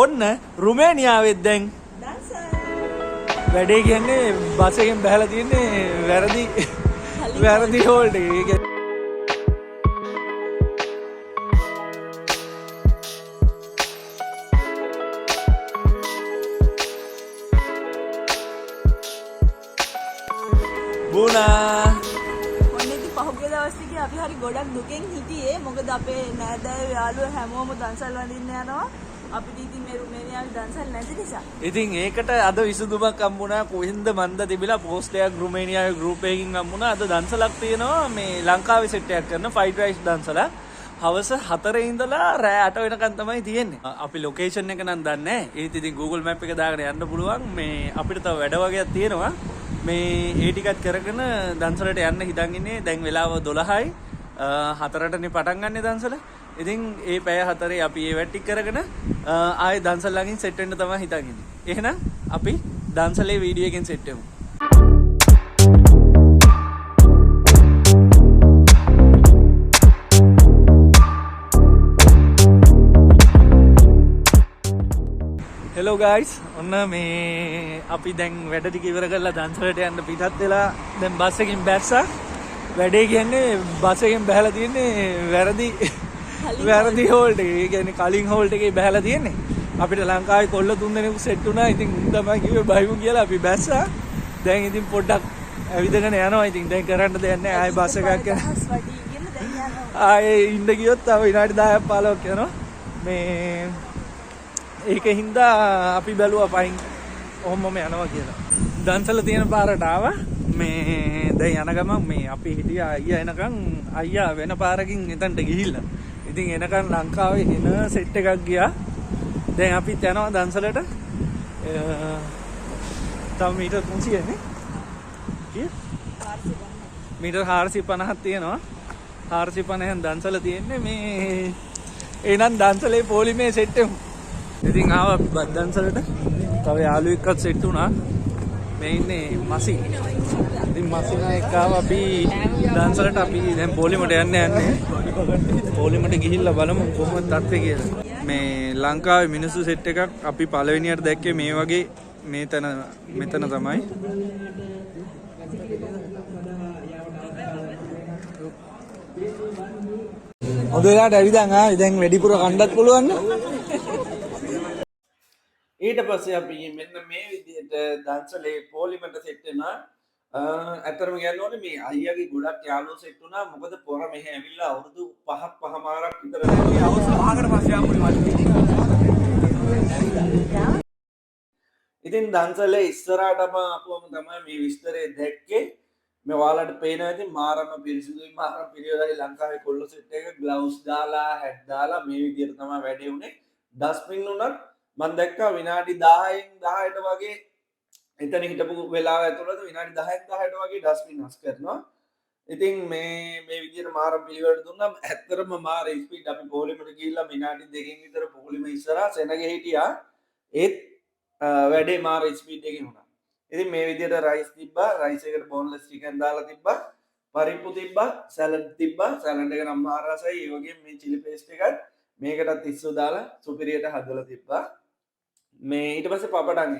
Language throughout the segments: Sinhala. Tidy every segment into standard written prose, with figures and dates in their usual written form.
ඔන්න රුමේනියාවෙත් දැන් වැඩේ කියන්නේ බස් එකෙන් බහලා තියන්නේ වැරදි හෝල්ඩ් එකේ. බුනා ඔන්නේදී පහුගිය දවස් ටිකේ අපි හරි ගොඩක් දුකෙන් හිටියේ. මොකද අපේ නෑදෑයෝ යාළුවෝ හැමෝම දන්සල් වඳින්න යනවා. අපිට ඉතින් මේ රුමේනියාවේ දන්සල් නැති නිසා. ඉතින් ඒකට අද විසඳුමක් හම්බුණා. කොහෙන්ද මන්ද තිබිලා පෝස්ට් එකක් රුමේනියාවේ ගෲප් එකකින් හම්බුණා. අද දන්සලක් තියෙනවා මේ ලංකාවේ සෙට් එකක් කරන ෆ්‍රයිඩ් රයිස් දන්සලක්. හවස 4 ඉඳලා රෑ 8 වෙනකන් තමයි තියෙන්නේ. අපි ලොකේෂන් එක නම් දන්නේ නැහැ. ඒත් ඉතින් Google Map එක දාගෙන යන්න පුළුවන්. මේ අපිට තව වැඩ වගේක් තියෙනවා. මේ ඒ ටිකත් කරගෙන දන්සලට යන්න හිතන් ඉන්නේ. දැන් වෙලාව 12යි. 4ටනේ පටන් ගන්න දන්සල. ඉතින් ඒ පැය 4 අපි ඒ වැටි කරගෙන ආයේ දන්සල් ළඟින් සෙට් වෙන්න තමයි හිතන් ඉන්නේ. එහෙනම් අපි දන්සලේ වීඩියෝ එකෙන් සෙට් වෙමු. හෙලෝ ගයිස්, ඔන්න මේ අපි දැන් වැඩ ටික ඉවර කරලා දන්සලට යන්න පිටත් වෙලා දැන් බස් එකකින් බැස්සා. වැඩේ කියන්නේ බස් එකෙන් බහලා තියන්නේ වැරදි හෝල්ඩ් එකේ. ඒ කියන්නේ කලින් හෝල්ඩ් එකේ බහලා තියන්නේ. අපිට ලංකාවේ කොල්ල 3 දෙනෙකු සෙට් වුණා. ඉතින් තමයි කිව්වේ බයිමු කියලා අපි බැස්සා. දැන් ඉතින් පොඩ්ඩක් ඇවිදගෙන යනවා. ඉතින් දැන් කරන්න දෙයක් නැහැ. ආයෙ බස් එකක් යනවා. ආයෙ ඉන්න ගියොත් තව විනාඩි 10ක් 15ක් යනවා. මේ ඒකින්ද අපි බැලුවා පයින් ඔහොමම යනවා කියලා. දන්සල තියෙන පාරට ආවා. මේ දැන් යන ගමන් මේ අපි හිටියා අයියා එනකන් අයියා වෙන පාරකින් එතනට ගිහිල්ලා. ඉතින් එනකන් ලංකාවේ එන සෙට් එකක් ගියා. දැන් අපිත් යනවා දන්සලට. තව මීටර් 300 නේ. කීය? 450. මීටර් 450ක් තියෙනවා. 450න් දන්සල තියෙන්නේ මේ එහෙනම් දන්සලේ පොලිමේ සෙට් එකමු. ඉතින් ආවා අපි දන්සලට. තව යාළුවෙක්වත් සෙට් වුණා. මේ ඉන්නේ මසි. ඉතින් මසිනා එක්ක ආවා අපි දන්සලට. අපි දැන් පොලිමට යන්නේ. පොලිමට ගිහිල්ලා බලමු කොහොමද තත්ත්වය කියලා. මේ ලංකාවේ මිනිස්සු සෙට් එකක් අපි පළවෙනියට දැක්කේ මේ වගේ මෙතන තමයි. හොඳ වෙලාවට ඇවිදන් ආවේ. දැන් වැඩිපුර කණ්ඩත් පුළුවන් නේ. ඊට පස්සේ අපි මෙන්න මේ විදිහට දන්සලේ පොලිමට සෙට් වෙනවා. ඇත්තටම කියන්න ඕනේ මේ අයියාගේ ගොඩක් යාළුවෝ සෙට් වුණා. මොකද පොර මෙහෙ ඇවිල්ලා අවුරුදු 5ක් විතර ගියේ. අවුරුදු 5කට පස්සේ ආපු ඉතින් දන්සලේ ඉස්සරහටම ආපුවම තමයි මේ විස්තරේ දැක්කේ. මේ ඔයාලට පේනවා ඉතින් මාරම පිරිසිදුයි මාරම පිරියවලයි ලංකාවේ කොල්ල සෙට් එක ග්ලව්ස් දාලා හැට් දාලා මේ විදිහට තමයි වැඩේ උනේ. ඩස්ට්බින් උනත් මම දැක්කා විනාඩි 10න් 10ට වගේ එතන හිටපු වෙලාව ඇතුළත විනාඩි 10න් 10ට වගේ ඩස්ට්බින් හස් කරනවා. ඉතින් මේ විදිහට මාර පිළිවෙලට දුන්නා. ඇත්තටම මාර ස්පීඩ් අපි පොලිමට ගිහිල්ලා විනාඩි 2කින් විතර පොලිම ඉස්සරහා සෙනගේ හිටියා. ඒත් වැඩේ මාර ස්පීඩ් එකකින් වුණා. ඉතින් මේ විදිහට රයිස් තිබ්බා. රයිස් එකට බෝන්ලස් චිකන් දාලා තිබ්බා. පරිප්පු තිබ්බා. සැලඩ් තිබ්බා. සැලඩ් එක නම් මාර රසයි. ඒ වගේම මේ චිලි පේස්ට් එකත් මේකටත් ඉස්සු දාලා සුපිරියට හදලා තිබ්බා. මේ ඊට පස්සේ පපඩම්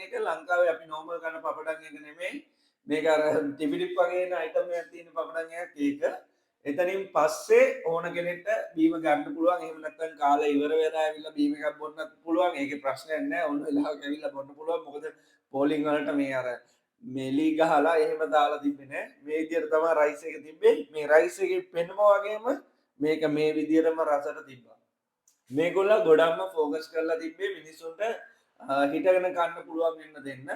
එක ලංකාවේ අපි නෝමල් කරන පපඩම් එක නෙමෙයි. මේක අර ටිපිටිප් වගේ එන අයිටම් එකක් තියෙන පපඩම් එකක් ඒක. එතනින් පස්සේ ඕන කෙනෙක්ට බීම ගන්න පුළුවන්. එහෙම නැත්නම් කාලේ ඉවර වෙලා ඇවිල්ලා බීම එකක් බොන්නත් පුළුවන්. ඒකේ ප්‍රශ්නයක් නැහැ. ඕන වෙලාවක ඇවිල්ලා බොන්න පුළුවන්. මොකද පෝලිං වලට මේ අර මෙලි ගහලා එහෙම දාලා තිබ්බේ නැහැ. මේ විදිහට තමයි රයිස් එක තිබ්බේ. මේ රයිස් එකේ පෙන්නම වගේම මේක මේ විදිහටම රසට තිබ්බා. මේගොල්ලෝ ගොඩක්ම ફોකස් කරලා තිබ්බේ මිනිස්සුන්ට හිටගෙන කන්න පුළුවන් වෙන්න දෙන්න.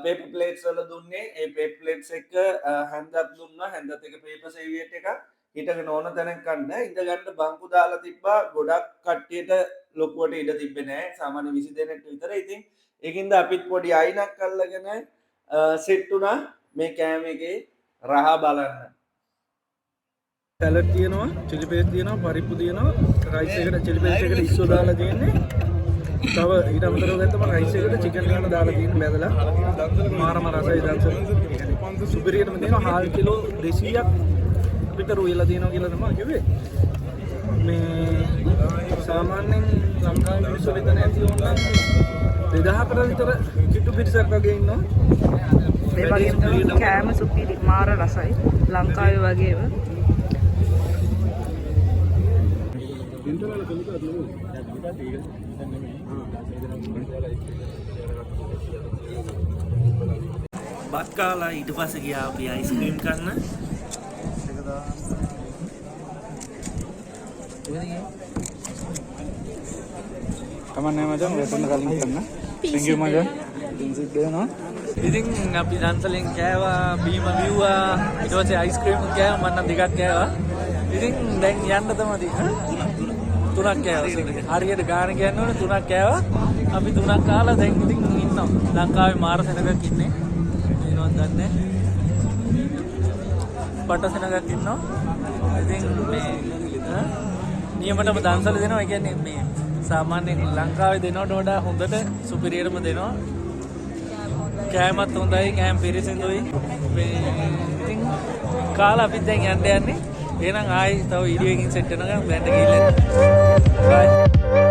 පේපර් ප්ලේට්ස් වල දුන්නේ. ඒ පේපර් ප්ලේට්ස් එක හැන්දක් දුන්නා. හැන්දත් එක පේපර් සේවියට් එකක් හිටගෙන ඕන තැනක කන්න. ඉඳ ගන්න බංකු දාලා තිබ්බා. ගොඩක් කට්ටියට ලොකුවට ඉඩ තිබ්බේ නැහැ. සාමාන්‍ය 20 දෙනෙක් විතර. ඉතින් ඒකින්ද අපිත් පොඩි අයිනක් අල්ලගෙන සෙට් වුණා මේ කෑම එකේ රහ බලන්න. සැලඩ් තියෙනවා, චිලි පේස්ට් තියෙනවා, පරිප්පු තියෙනවා, රයිස් එකට චිලි පේස්ට් එකට ඉස්සෝ දාලා තියෙන්නේ. තව ඊට අමතරව ගත්තම රයිස් එකට චිකන් ගන්න දාලා තියෙන බැදලා මාරම රසයි දන්සල. සුපිරියටම තියෙනවා. හාල් කිලෝ 200ක් විතර උයලා තියෙනවා කියලා තමයි කිව්වේ. මේ සාමාන්‍යයෙන් ලංකාවේ මිනිස්සු මෙතන ඇති වුණා 2000කට විතර කිට්ටු පිරිසක් වගේ ඉන්නවා. මේ වගේම තමයි කෑම සුපිරි මාර රසයි. ලංකාවේ වගේම. බත් කාලා ඊට පස්සේ ගියා අපි අයිස්ක්‍රීම් කන්න. කමන්නේ මචං වෙතන කලින් කරන්න. thank you මචං. ඉතින් දෙනවා. ඉතින් අපි දන්සලෙන් කෑවා බීම බිව්වා ඊට පස්සේ අයිස්ක්‍රීම් කෑවා මම නම් දෙකක් කෑවා. ඉතින් දැන් යන්න තමයි තුනක් කෑවා. හරියට ගාන කියන්න ඕනේ තුනක් කෑවා. අපි තුනක් කාලා දැන් ඉතින් ඉන්නවා. ලංකාවේ මාර සෙනගක් ඉන්නේ. ඒනවත් දන්නේ. පට සෙනගක් ඉන්නවා. ඉතින් මේ නියමටම දන්සල දෙනවා. ඒ කියන්නේ මේ සාමාන්‍යයෙන් ලංකාවේ දෙනවට වඩා හොඳට සුපිරියර්ම දෙනවා. කෑමත් හොඳයි, කෑම පිරිසිදුයි. මේ ඉතින් කාලා අපි දැන් යන්න යන්නේ. එහෙනම් ආයි තව වීඩියෝ එකකින් සෙට් වෙනකම් බෑන්ඩ් ගිහිල්ලා. බයි.